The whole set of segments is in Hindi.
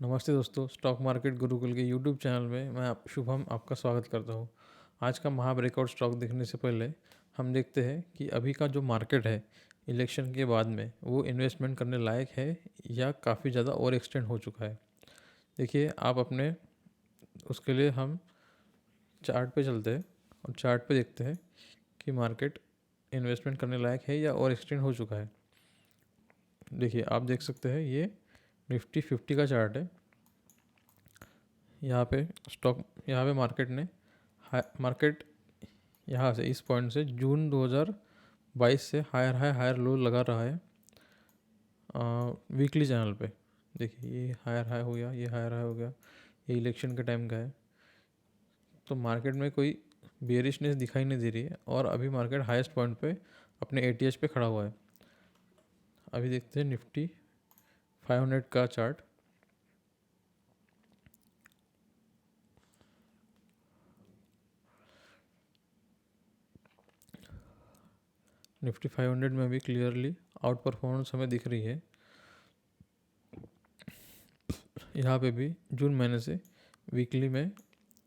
नमस्ते दोस्तों, स्टॉक मार्केट गुरुकुल के यूट्यूब चैनल में मैं शुभम आपका स्वागत करता हूँ। आज का महा ब्रेकआउट स्टॉक देखने से पहले हम देखते हैं कि अभी का जो मार्केट है इलेक्शन के बाद में वो इन्वेस्टमेंट करने लायक है या काफ़ी ज़्यादा ओवर एक्सटेंड हो चुका है। देखिए आप अपने उसके लिए हम चार्ट पे चलते हैं और चार्ट पे देखते हैं कि मार्केट इन्वेस्टमेंट करने लायक है या ओवर एक्सटेंड हो चुका है। देखिए आप देख सकते हैं ये निफ्टी 50 का चार्ट है। यहाँ पे मार्केट यहाँ से इस पॉइंट से जून 2022 से हायर लो लगा रहा है वीकली चैनल पे। देखिए ये हायर हाई हो गया, ये हायर हाई हो गया, ये इलेक्शन के टाइम का है। तो मार्केट में कोई बेरिशनेस दिखाई नहीं दे रही है और अभी मार्केट हाईएस्ट पॉइंट पे अपने एटीएच पे खड़ा हुआ है। अभी देखते हैं निफ्टी 500 का चार्ट। निफ्टी 500 में भी क्लियरली आउट परफॉर्मेंस हमें दिख रही है। यहाँ पे भी जून महीने से वीकली में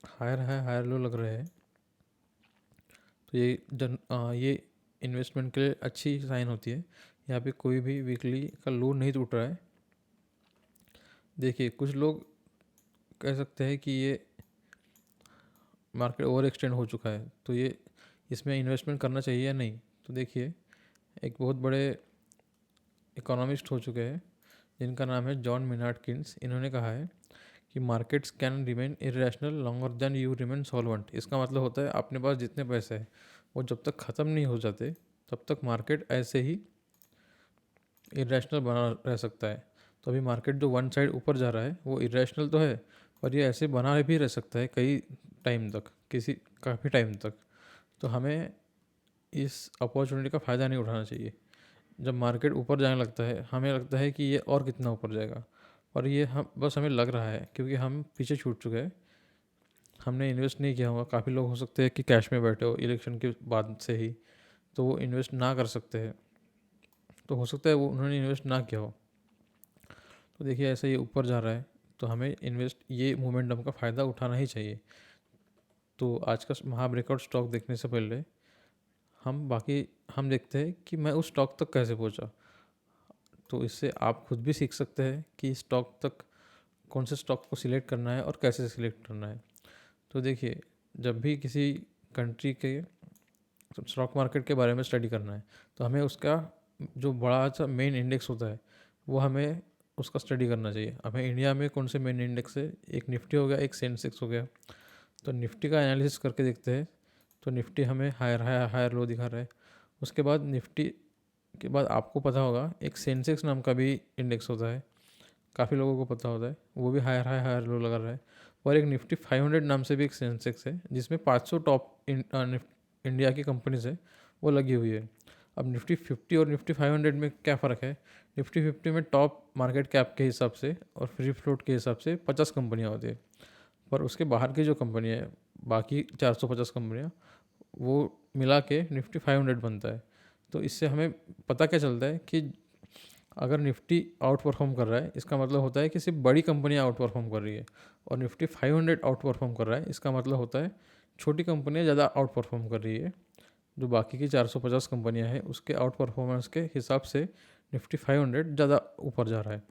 हायर लो लग रहे हैं। तो ये इन्वेस्टमेंट के लिए अच्छी साइन होती है। यहाँ पे कोई भी वीकली का लो नहीं टूट रहा है। देखिए कुछ लोग कह सकते हैं कि ये मार्केट ओवर एक्सटेंड हो चुका है, तो ये इसमें इन्वेस्टमेंट करना चाहिए या नहीं। तो देखिए एक बहुत बड़े इकोनॉमिस्ट हो चुके हैं जिनका नाम है जॉन मिनार्ड किन्स। इन्होंने कहा है कि markets can remain irrational longer than you remain solvent. इसका मतलब होता है अपने पास जितने पैसे हैं वो जब तक ख़त्म नहीं हो जाते तब तक मार्केट ऐसे ही इरेशनल बना रह सकता है। तो अभी मार्केट जो वन साइड ऊपर जा रहा है वो इरेशनल तो है, पर ये ऐसे बना भी रह सकता है कई टाइम तक, काफ़ी टाइम तक। तो हमें इस अपॉर्चुनिटी का फ़ायदा नहीं उठाना चाहिए। जब मार्केट ऊपर जाने लगता है हमें लगता है कि ये और कितना ऊपर जाएगा, और ये हमें लग रहा है क्योंकि हम पीछे छूट चुके हैं, हमने इन्वेस्ट नहीं किया होगा। काफ़ी लोग हो सकते हैं कि कैश में बैठे हो इलेक्शन के बाद से ही, तो वो इन्वेस्ट ना कर सकते हैं। तो हो सकता है वो उन्होंने इन्वेस्ट ना किया हो। तो देखिए ऐसे ये ऊपर जा रहा है तो हमें ये मोमेंटम का फ़ायदा उठाना ही चाहिए। तो आज का महा ब्रेकआउट स्टॉक देखने से पहले हम देखते हैं कि मैं उस स्टॉक तक कैसे पहुंचा। तो इससे आप खुद भी सीख सकते हैं कि स्टॉक तक कौन से स्टॉक को सिलेक्ट करना है और कैसे सिलेक्ट करना है। तो देखिए जब भी किसी कंट्री के स्टॉक मार्केट के बारे में स्टडी करना है तो हमें उसका जो बड़ा सा मेन इंडेक्स होता है वो हमें उसका स्टडी करना चाहिए। हमें इंडिया में कौन से मेन इंडेक्स है, एक निफ्टी हो गया, एक सेंसेक्स हो गया। तो निफ्टी का एनालिसिस करके देखते हैं तो निफ्टी हमें हायर लो दिखा रहा है। उसके बाद निफ्टी के बाद आपको पता होगा एक सेंसेक्स नाम का भी इंडेक्स होता है, काफ़ी लोगों को पता होता है, वो भी हायर लो लगा रहा है। और एक निफ्टी 500 नाम से भी एक सेंसेक्स है जिसमें 500 टॉप इंडिया की कंपनीज है वो लगी हुई है। अब निफ्टी 50 और निफ्टी 500 में क्या फ़र्क है? निफ्टी 50 में टॉप मार्केट कैप के हिसाब से और फ्री फ्लोट के हिसाब से 50 कंपनियाँ होती है, पर उसके बाहर की जो कंपनी है बाकी 450 कंपनियाँ वो मिला के निफ्टी 500 बनता है। तो इससे हमें पता क्या चलता है कि अगर निफ्टी आउट परफॉर्म कर रहा है इसका मतलब होता है कि सिर्फ बड़ी कंपनियां आउट परफॉर्म कर रही है, और निफ्टी 500 आउट परफॉर्म कर रहा है इसका मतलब होता है छोटी कंपनियां ज़्यादा आउट परफॉर्म कर रही है। जो बाकी की 450 कंपनियां हैं उसके आउट परफॉर्मेंस के हिसाब से निफ्टी 500 ज़्यादा ऊपर जा रहा है।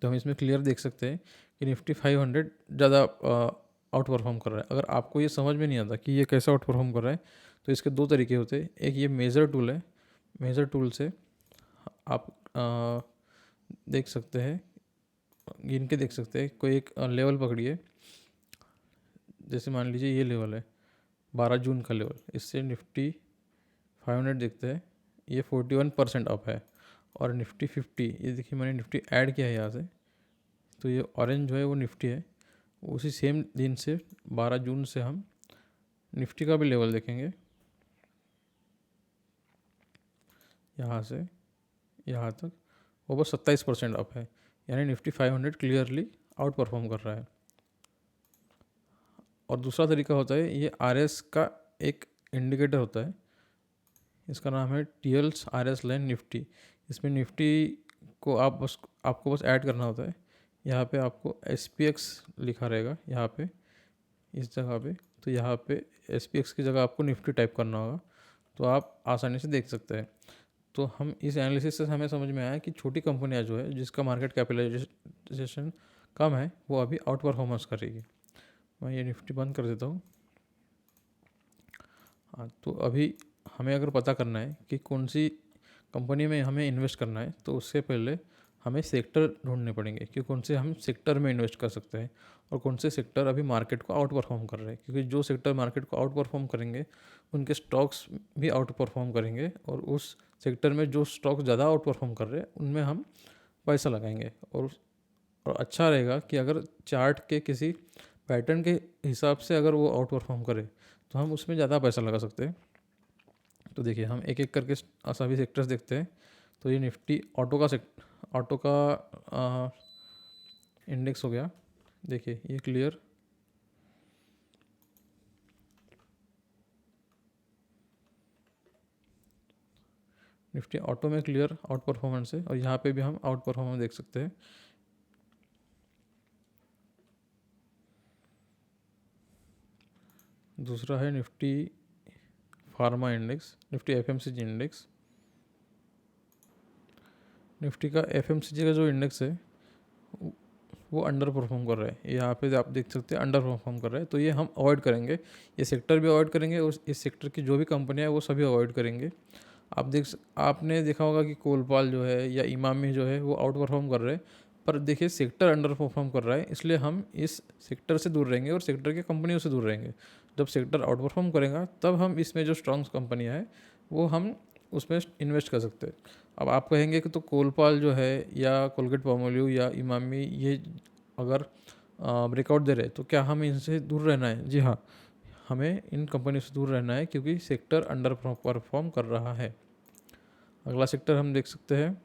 तो हम इसमें क्लियर देख सकते हैं कि निफ्टी 500 ज़्यादा आउट परफॉर्म कर रहा है। अगर आपको ये समझ में नहीं आता कि ये कैसे आउट परफॉर्म कर रहा है तो इसके दो तरीके होते हैं। एक ये मेज़र टूल है, मेज़र टूल से आप देख सकते हैं, गिन के देख सकते हैं। कोई एक लेवल पकड़िए, जैसे मान लीजिए ये लेवल है 12 जून का लेवल, इससे निफ्टी 500 देखते हैं ये 41% अप है। और निफ्टी 50, ये देखिए मैंने निफ्टी ऐड किया है यहाँ से, तो ये ऑरेंज जो है वो निफ्टी है। उसी सेम दिन से 12 जून से हम निफ्टी का भी लेवल देखेंगे, यहाँ से यहाँ तक वो बस 27% अप है, यानी निफ्टी 500 क्लियरली आउट परफॉर्म कर रहा है। और दूसरा तरीका होता है ये RS का एक इंडिकेटर होता है, इसका नाम है TLS RS लाइन निफ्टी। इसमें निफ्टी को आपको बस ऐड करना होता है, यहाँ पे आपको SPX लिखा रहेगा यहाँ पे इस जगह पे, तो यहाँ पे SPX की जगह आपको निफ्टी टाइप करना होगा, तो आप आसानी से देख सकते हैं। तो हम इस एनालिसिस से हमें समझ में आया कि छोटी कंपनियां जो है जिसका मार्केट कैपिटलाइजेशन कम है वो अभी आउट परफॉर्मेंस करेगी। मैं ये निफ्टी बंद कर देता हूँ। हाँ, तो अभी हमें अगर पता करना है कि कौन सी कंपनी में हमें इन्वेस्ट करना है, तो उससे पहले हमें सेक्टर ढूंढने पड़ेंगे कि कौन से हम सेक्टर में इन्वेस्ट कर सकते हैं और कौन से सेक्टर अभी मार्केट को आउट परफॉर्म कर रहे हैं, क्योंकि जो सेक्टर मार्केट को आउट परफॉर्म करेंगे उनके स्टॉक्स भी आउट परफॉर्म करेंगे, और उस सेक्टर में जो स्टॉक ज़्यादा आउट परफॉर्म कर रहे हैं उनमें हम पैसा लगाएंगे। और अच्छा रहेगा कि अगर चार्ट के किसी पैटर्न के हिसाब से अगर वो आउट परफॉर्म करे तो हम उसमें ज़्यादा पैसा लगा सकते हैं। तो देखिए हम एक एक करके सभी सेक्टर्स देखते हैं। तो ये निफ्टी ऑटो का इंडेक्स हो गया। देखिए ये क्लियर निफ्टी ऑटो में क्लियर आउट परफॉर्मेंस है, और यहाँ पे भी हम आउट परफॉर्मेंस देख सकते हैं। दूसरा है Nifty pharma index, Nifty FMCG index. Nifty का FMCG का जो इंडेक्स है वो अंडर परफॉर्म कर रहा है, यहाँ पे आप देख सकते हैं अंडर परफॉर्म कर रहा है, तो ये हम अवॉइड करेंगे। ये सेक्टर भी अवॉइड करेंगे और इस सेक्टर की जो भी कंपनियां है वो सभी अवॉइड करेंगे। आपने देखा होगा कि कोलपाल जो है या इमामी जो है वो आउट परफॉर्म कर रहे हैं, पर देखिए सेक्टर अंडर परफॉर्म कर रहा है, इसलिए हम इस सेक्टर से दूर रहेंगे और सेक्टर की कंपनियों से दूर रहेंगे। जब सेक्टर आउट परफॉर्म करेगा तब हम इसमें जो स्ट्रॉन्ग कंपनियाँ हैं वो हम उसमें इन्वेस्ट कर सकते हैं। अब आप कहेंगे कि तो कोलपाल जो है या कोलगेट पामोलिव या इमामी ये अगर ब्रेकआउट दे रहे तो क्या हमें इनसे दूर रहना है? जी हाँ, हमें इन कंपनी से दूर रहना है क्योंकि सेक्टर अंडर परफॉर्म कर रहा है। अगला सेक्टर हम देख सकते हैं,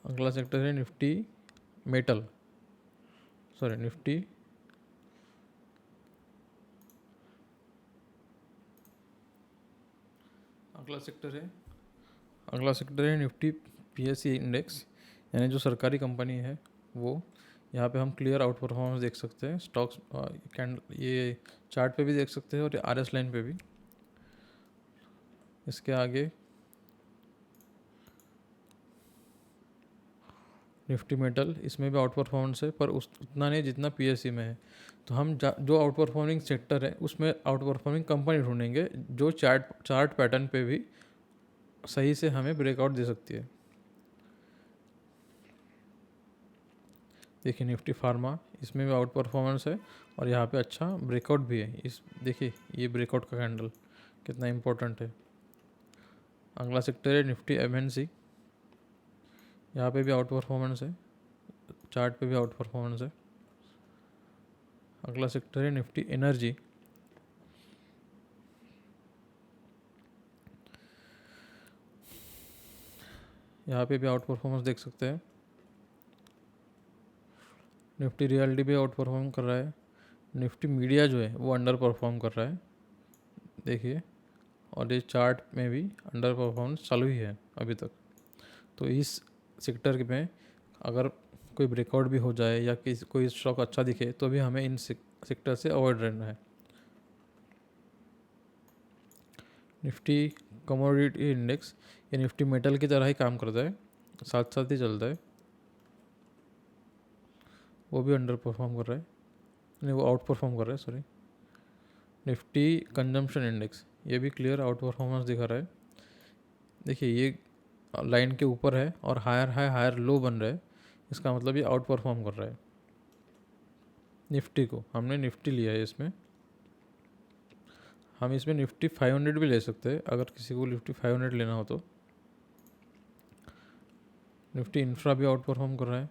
अगला सेक्टर है निफ्टी मेटल, सॉरी निफ्टी अगला सेक्टर है निफ्टी PSE इंडेक्स, यानी जो सरकारी कंपनी है वो। यहाँ पे हम क्लियर आउट परफॉर्मेंस देख सकते हैं, स्टॉक्स ये चार्ट पे भी देख सकते हैं और RS लाइन पे भी। इसके आगे निफ्टी मेटल, इसमें भी आउट परफॉर्मेंस है पर उतना नहीं जितना PSE में है। तो हम जो आउट परफॉर्मिंग सेक्टर है उसमें आउट परफॉर्मिंग कंपनी ढूंढेंगे जो चार्ट पैटर्न पे भी सही से हमें ब्रेकआउट दे सकती है। देखिए निफ्टी फार्मा, इसमें भी आउट परफॉर्मेंस है और यहाँ पे अच्छा ब्रेकआउट भी है। इस देखिए ये ब्रेकआउट का कैंडल कितना इम्पोर्टेंट है। अगला सेक्टर है निफ्टी MNC, यहाँ पे भी आउट परफॉर्मेंस है, चार्ट पे भी आउट परफॉर्मेंस है। अगला सेक्टर है निफ्टी एनर्जी, यहाँ पे भी आउट परफॉर्मेंस देख सकते हैं। निफ्टी रियल्टी भी आउट परफॉर्म कर रहा है। निफ्टी मीडिया जो है वो अंडर परफॉर्म कर रहा है, देखिए, और ये चार्ट में भी अंडर परफॉर्मेंस चालू ही है अभी तक। तो इस सेक्टर में अगर कोई ब्रेकआउट भी हो जाए या कोई स्टॉक अच्छा दिखे तो भी हमें इन सेक्टर से अवॉइड रहना है। निफ्टी कमोडिटी इंडेक्स, ये निफ्टी मेटल की तरह ही काम करता है, साथ साथ ही चलता है। वो भी अंडर परफॉर्म कर रहा है, नहीं वो आउट परफॉर्म कर रहा है, सॉरी। निफ्टी कंजम्पशन इंडेक्स, ये भी क्लियर आउट परफॉर्मेंस दिखा रहा है। देखिए ये लाइन के ऊपर है और हायर हाई हायर लो बन रहा है, इसका मतलब ये आउट परफॉर्म कर रहा है। निफ्टी को हमने निफ्टी लिया है, इसमें हम इसमें निफ्टी 500 भी ले सकते हैं अगर किसी को निफ्टी 500 लेना हो तो। निफ्टी इंफ्रा भी आउट परफॉर्म कर रहा है।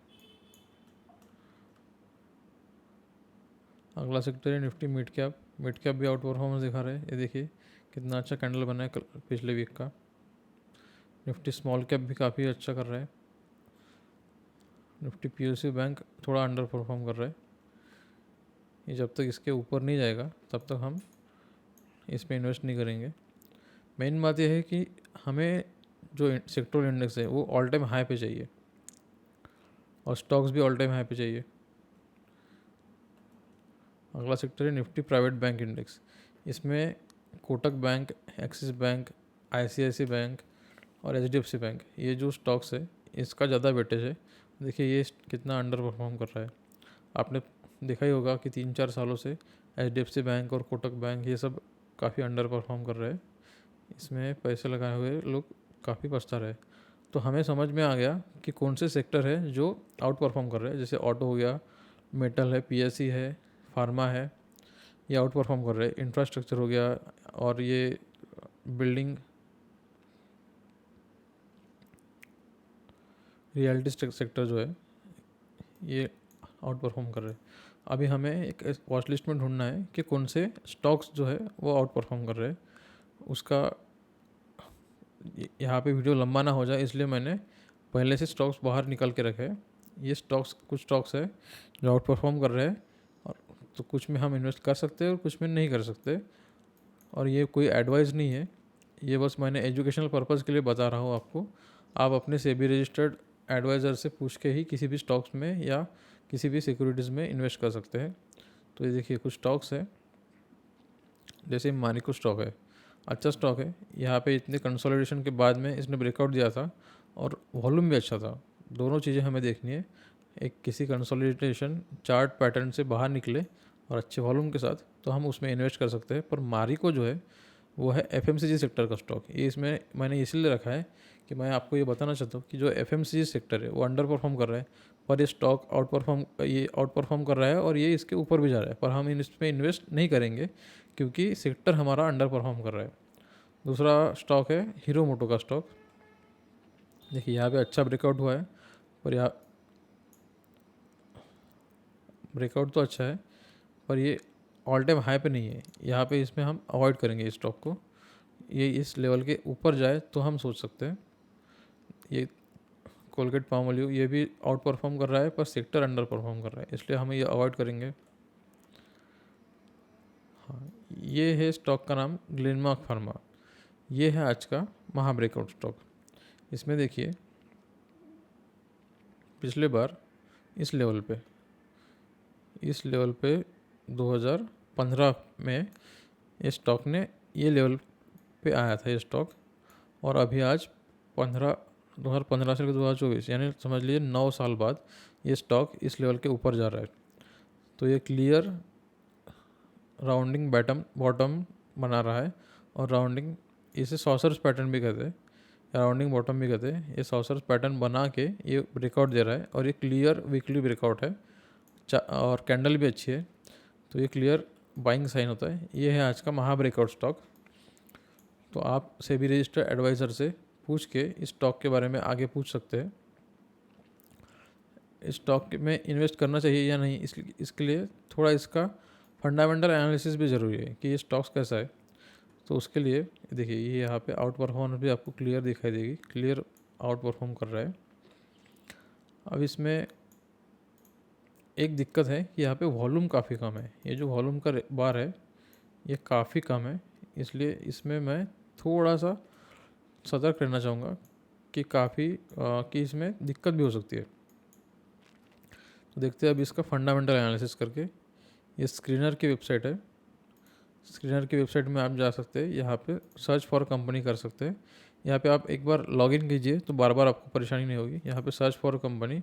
अगला सेक्टर है निफ्टी मिड कैप भी आउट परफॉर्मेंस दिखा रहा है। ये देखिए कितना अच्छा कैंडल बना है पिछले वीक का। निफ्टी स्मॉल कैप भी काफ़ी अच्छा कर रहा है। निफ्टी PSU बैंक थोड़ा अंडर परफॉर्म कर रहा है। ये जब तक इसके ऊपर नहीं जाएगा तब तक हम इसमें इन्वेस्ट नहीं करेंगे। मेन बात यह है कि हमें जो सेक्टोरल इंडेक्स है वो ऑल टाइम हाई पे चाहिए। और स्टॉक्स भी ऑल टाइम हाई पे चाहिए। अगला सेक्टर है निफ्टी प्राइवेट बैंक इंडेक्स। इसमें Kotak bank, Axis bank, ICICI bank और HDFC बैंक, ये जो स्टॉक्स है इसका ज़्यादा वेटेज है। देखिए ये कितना अंडर परफॉर्म कर रहा है। आपने देखा ही होगा कि 3-4 सालों से HDFC बैंक और कोटक बैंक ये सब काफ़ी अंडर परफॉर्म कर रहे हैं। इसमें पैसे लगाए हुए लोग काफ़ी पछता रहे। तो हमें समझ में आ गया कि कौन से सेक्टर है जो आउट परफॉर्म कर रहे हैं। जैसे ऑटो हो गया, मेटल है, PSE है, फार्मा है, ये आउट परफॉर्म कर रहे हैं। इंफ्रास्ट्रक्चर हो गया और ये बिल्डिंग रियलिटी सेक्टर जो है ये आउट परफॉर्म कर रहे हैं। अभी हमें एक वॉच लिस्ट में ढूंढना है कि कौन से स्टॉक्स जो है वो आउट परफॉर्म कर रहे हैं। उसका यहाँ पे वीडियो लंबा ना हो जाए इसलिए मैंने पहले से स्टॉक्स बाहर निकल के रखे हैं। ये स्टॉक्स कुछ स्टॉक्स है जो आउट परफॉर्म कर रहे हैं, और तो कुछ में हम इन्वेस्ट कर सकते हैं और कुछ में नहीं कर सकते। और ये कोई एडवाइस नहीं है, ये बस मैंने एजुकेशनल पर्पज़ के लिए बता रहा हूँ आपको। आप अपने सेबी रजिस्टर्ड एडवाइज़र से पूछ के ही किसी भी स्टॉक्स में या किसी भी सिक्योरिटीज़ में इन्वेस्ट कर सकते हैं। तो ये देखिए कुछ स्टॉक्स है, जैसे मानिको स्टॉक है, अच्छा स्टॉक है। यहाँ पे इतने कंसोलिडेशन के बाद में इसने ब्रेकआउट दिया था और वॉल्यूम भी अच्छा था। दोनों चीज़ें हमें देखनी है, एक किसी कंसोलिडेशन चार्ट पैटर्न से बाहर निकले और अच्छे वॉल्यूम के साथ, तो हम उसमें इन्वेस्ट कर सकते हैं। पर मारिको जो है वो है FMCG सेक्टर का स्टॉक। ये इसमें मैंने इसीलिए रखा है कि मैं आपको ये बताना चाहता हूँ कि जो FMCG सेक्टर है वो अंडर परफॉर्म कर रहा है, पर ये स्टॉक आउट परफॉर्म कर रहा है और ये इसके ऊपर भी जा रहा है। पर हम इसमें इन्वेस्ट नहीं करेंगे क्योंकि सेक्टर हमारा अंडर परफॉर्म कर रहा है। दूसरा स्टॉक है हीरो मोटो का स्टॉक। देखिए यहाँ पे अच्छा ब्रेकआउट हुआ है, पर यहाँ ब्रेकआउट तो अच्छा है पर ये ऑल टाइम हाई पे नहीं है। यहाँ पे इसमें हम अवॉइड करेंगे इस स्टॉक को। ये इस लेवल के ऊपर जाए तो हम सोच सकते हैं। ये कोलगेट पामोलिव ये भी आउट परफॉर्म कर रहा है पर सेक्टर अंडर परफॉर्म कर रहा है, इसलिए हम ये अवॉइड करेंगे। हाँ, ये है स्टॉक का नाम ग्लेनमार्क फार्मा। ये है आज का महा ब्रेकआउट स्टॉक। इसमें देखिए पिछले बार इस लेवल पे 2015 में ये स्टॉक ने ये लेवल पे आया था ये स्टॉक, और अभी आज 2015 से 2024 यानी समझ लीजिए 9 साल बाद ये स्टॉक इस लेवल के ऊपर जा रहा है। तो ये क्लियर राउंडिंग बॉटम बना रहा है, और राउंडिंग इसे सॉसर्स पैटर्न भी कहते हैं, राउंडिंग बॉटम भी कहते हैं। ये सॉसर्स पैटर्न बना के ये ब्रेकआउट दे रहा है और ये क्लियर वीकली ब्रेकआउट है और कैंडल भी अच्छी है, तो ये क्लियर बाइंग साइन होता है। ये है आज का महा ब्रेकआउट स्टॉक। तो आप सेबी रजिस्टर्ड एडवाइज़र से पूछ के इस स्टॉक के बारे में आगे पूछ सकते हैं, इस स्टॉक में इन्वेस्ट करना चाहिए या नहीं। इसके लिए थोड़ा इसका फंडामेंटल एनालिसिस भी ज़रूरी है कि ये स्टॉक्स कैसा है। तो उसके लिए देखिए ये यहाँ पे आउट परफॉर्मेंस भी आपको क्लियर दिखाई देगी, क्लियर आउट परफॉर्म कर रहा है। अब इसमें एक दिक्कत है कि यहाँ पे वॉल्यूम काफ़ी कम है। ये जो वॉल्यूम का बार है ये काफ़ी कम है, इसलिए इसमें मैं थोड़ा सा सतर्क रहना चाहूँगा कि इसमें दिक्कत भी हो सकती है। तो देखते हैं अब इसका फंडामेंटल एनालिसिस करके। ये स्क्रीनर की वेबसाइट है, स्क्रीनर की वेबसाइट में आप जा सकते हैं, यहाँ पे सर्च फॉर कंपनी कर सकते हैं। यहाँ पे आप एक बार लॉगिन कीजिए तो बार बार आपको परेशानी नहीं होगी। यहाँ पे सर्च फॉर कंपनी,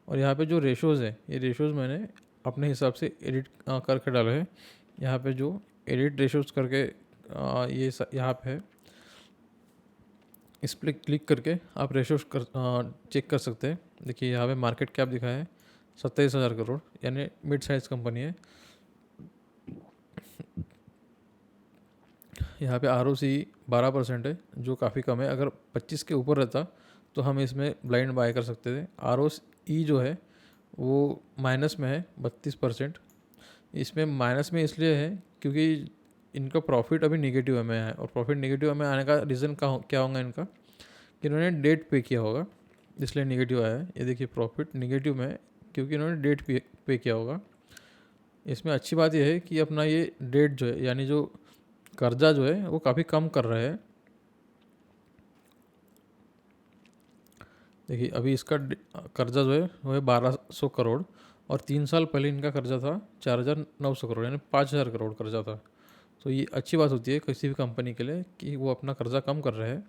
और यहाँ पे जो रेशोज़ है ये रेशोज़ मैंने अपने हिसाब से एडिट करके डाले हैं। यहाँ पे जो एडिट रेशोज़ करके ये यहाँ पे है, इस पर क्लिक करके आप रेशोज़ चेक कर सकते हैं। देखिए यहाँ पे मार्केट कैप दिखा है 27,000 करोड़, यानी मिड साइज़ कंपनी है। यहाँ पे ROC 12% है जो काफ़ी कम है। अगर 25 के ऊपर रहता तो हम इसमें ब्लाइंड बाय कर सकते थे। ROE जो है वो माइनस में है 32%। इसमें माइनस में इसलिए है क्योंकि इनका प्रॉफिट अभी नेगेटिव में है, और प्रॉफिट नेगेटिव में आने का रीज़न क्या होगा इनका, कि इन्होंने डेट पे किया होगा इसलिए नेगेटिव आया है। ये देखिए प्रॉफिट नेगेटिव में है क्योंकि इन्होंने डेट पे किया होगा। इसमें अच्छी बात यह है कि अपना ये डेट जो है यानी जो कर्जा जो है वो काफ़ी कम कर रहे हैं। देखिए अभी इसका कर्जा जो है वो है 1200 करोड़, और 3 साल पहले इनका कर्जा था 4900 करोड़, यानी 5000 करोड़ कर्जा था। तो ये अच्छी बात होती है किसी भी कंपनी के लिए कि वो अपना कर्जा कम कर रहे हैं।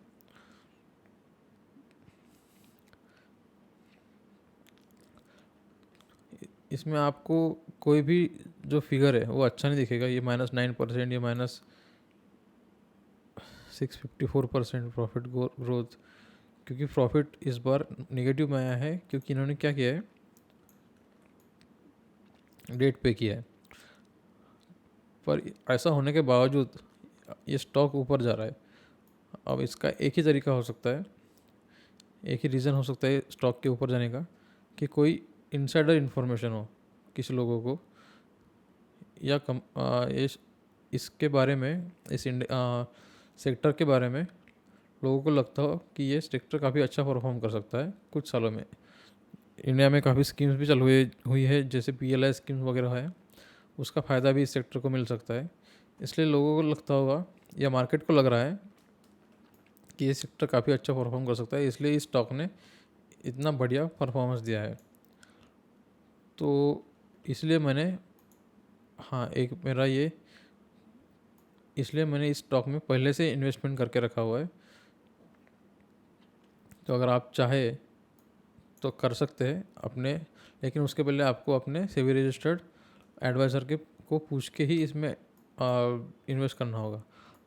इसमें आपको कोई भी जो फिगर है वो अच्छा नहीं दिखेगा, ये -9% या -654% प्रॉफिट ग्रोथ, क्योंकि प्रॉफिट इस बार नेगेटिव में आया है क्योंकि इन्होंने क्या किया है, डेट पे किया है। पर ऐसा होने के बावजूद ये स्टॉक ऊपर जा रहा है। अब इसका एक ही तरीका हो सकता है, एक ही रीज़न हो सकता है स्टॉक के ऊपर जाने का, कि कोई इनसाइडर इन्फॉर्मेशन हो किसी लोगों को, या इसके बारे में, इस सेक्टर के बारे में लोगों को लगता हो कि ये सेक्टर काफ़ी अच्छा परफॉर्म कर सकता है कुछ सालों में। इंडिया में काफ़ी स्कीम्स भी चालू हुई है, जैसे PLI स्कीम्स वगैरह है, उसका फ़ायदा भी इस सेक्टर को मिल सकता है। इसलिए लोगों को लगता होगा या मार्केट को लग रहा है कि ये सेक्टर काफ़ी अच्छा परफॉर्म कर सकता है, इसलिए इस स्टॉक ने इतना बढ़िया परफॉर्मेंस दिया है। तो इसलिए मैंने, हाँ, एक मेरा ये, इसलिए मैंने इस स्टॉक में पहले से इन्वेस्टमेंट करके रखा हुआ है। तो अगर आप चाहे तो कर सकते हैं अपने, लेकिन उसके पहले आपको अपने सेबी रजिस्टर्ड एडवाइज़र के को पूछ के ही इसमें इन्वेस्ट करना होगा।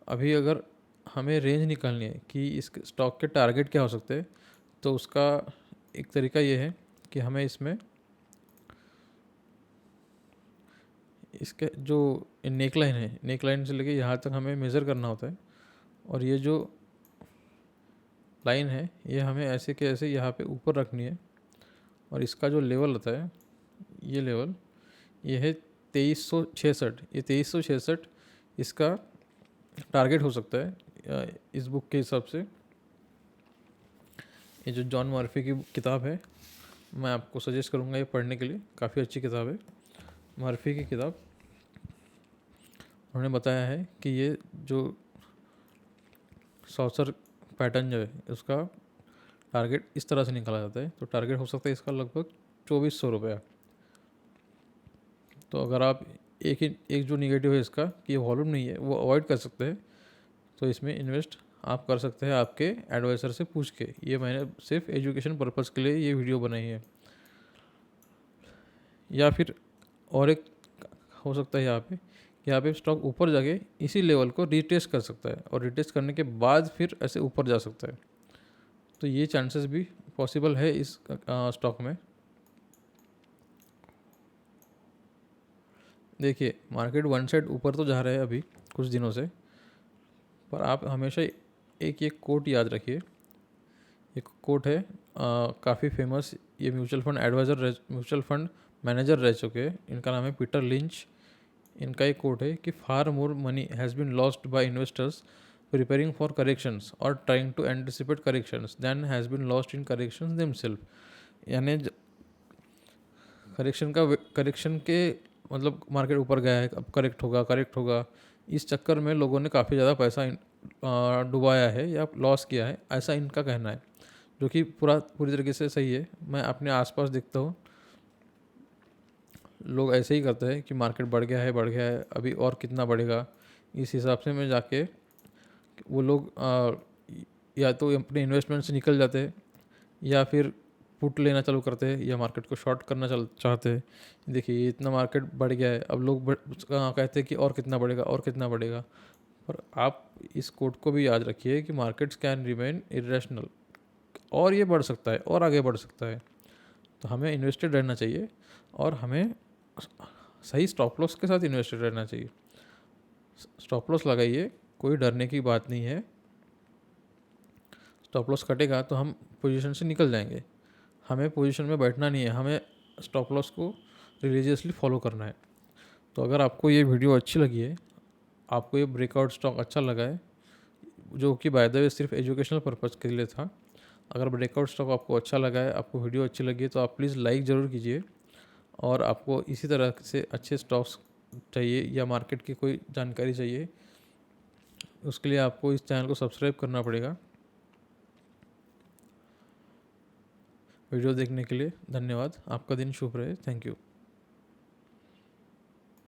अभी अगर हमें रेंज निकालनी है कि इस स्टॉक के टारगेट क्या हो सकते हैं, तो उसका एक तरीका ये है कि हमें इसमें इसके जो नेक लाइन है, नेक लाइन से लेके यहाँ तक हमें मेज़र करना होता है, और ये जो लाइन है ये हमें ऐसे के ऐसे यहाँ पे ऊपर रखनी है, और इसका जो लेवल होता है, ये लेवल ये है 2366। ये 2366 इसका टारगेट हो सकता है इस बुक के हिसाब से। ये जो जॉन मर्फी की किताब है, मैं आपको सजेस्ट करूँगा ये पढ़ने के लिए, काफ़ी अच्छी किताब है मर्फी की किताब। उन्होंने बताया है कि ये जो सॉसर पैटर्न जो है उसका टारगेट इस तरह से निकाला जाता है। तो टारगेट हो सकता है इसका लगभग 2400 रुपया। तो अगर आप एक जो निगेटिव है इसका कि ये वॉल्यूम नहीं है, वो अवॉइड कर सकते हैं, तो इसमें इन्वेस्ट आप कर सकते हैं आपके एडवाइज़र से पूछ के। ये मैंने सिर्फ एजुकेशन पर्पज़ के लिए ये वीडियो बनाई है। या फिर और एक हो सकता है यहाँ पे स्टॉक ऊपर जाके इसी लेवल को रीटेस्ट कर सकता है, और रीटेस्ट करने के बाद फिर ऐसे ऊपर जा सकता है। तो ये चांसेस भी पॉसिबल है इस स्टॉक में। देखिए मार्केट वन साइड ऊपर तो जा रहा है अभी कुछ दिनों से, पर आप हमेशा एक एक कोट याद रखिए। एक कोट है काफ़ी फेमस, ये म्यूचुअल फंड मैनेजर रह चुके हैं, इनका नाम है पीटर लिंच। इनका एक कोट है कि far more money has been lost by investors preparing for corrections और trying to anticipate corrections than has been lost in corrections themselves. यानी करेक्शन के मतलब मार्केट ऊपर गया है, अब करेक्ट होगा, इस चक्कर में लोगों ने काफ़ी ज़्यादा पैसा डुबाया है या लॉस किया है, ऐसा इनका कहना है, जो कि पूरी तरीके से सही है। मैं अपने आसपास देखता हूँ लोग ऐसे ही करते हैं कि मार्केट बढ़ गया है, अभी और कितना बढ़ेगा, इस हिसाब से मैं जाके वो लोग या तो अपने इन्वेस्टमेंट से निकल जाते हैं, या फिर पुट लेना चालू करते हैं, या मार्केट को शॉर्ट करना चाहते हैं। देखिए ये इतना मार्केट बढ़ गया है, अब लोग कहते हैं कि और कितना बढ़ेगा और कितना बढ़ेगा। पर आप इस कोट को भी याद रखिए कि मार्केट्स कैन रिमेन इरेशनल, और ये बढ़ सकता है और आगे बढ़ सकता है। तो हमें इन्वेस्टेड रहना चाहिए, और हमें सही स्टॉप लॉस के साथ इन्वेस्टेड रहना चाहिए। स्टॉप लॉस लगाइए, कोई डरने की बात नहीं है। स्टॉप लॉस कटेगा तो हम पोजीशन से निकल जाएंगे, हमें पोजीशन में बैठना नहीं है, हमें स्टॉप लॉस को रिलीजियसली फॉलो करना है। तो अगर आपको ये वीडियो अच्छी लगी है, आपको ये ब्रेकआउट स्टॉक अच्छा लगा है, जो कि बाय द वे सिर्फ एजुकेशनल पर्पज़ के लिए था, अगर ब्रेकआउट स्टॉक आपको अच्छा लगा है, आपको वीडियो अच्छी लगी है, तो आप प्लीज़ लाइक ज़रूर कीजिए। और आपको इसी तरह से अच्छे स्टॉक्स चाहिए या मार्केट की कोई जानकारी चाहिए, उसके लिए आपको इस चैनल को सब्सक्राइब करना पड़ेगा। वीडियो देखने के लिए धन्यवाद। आपका दिन शुभ रहे। Thank you.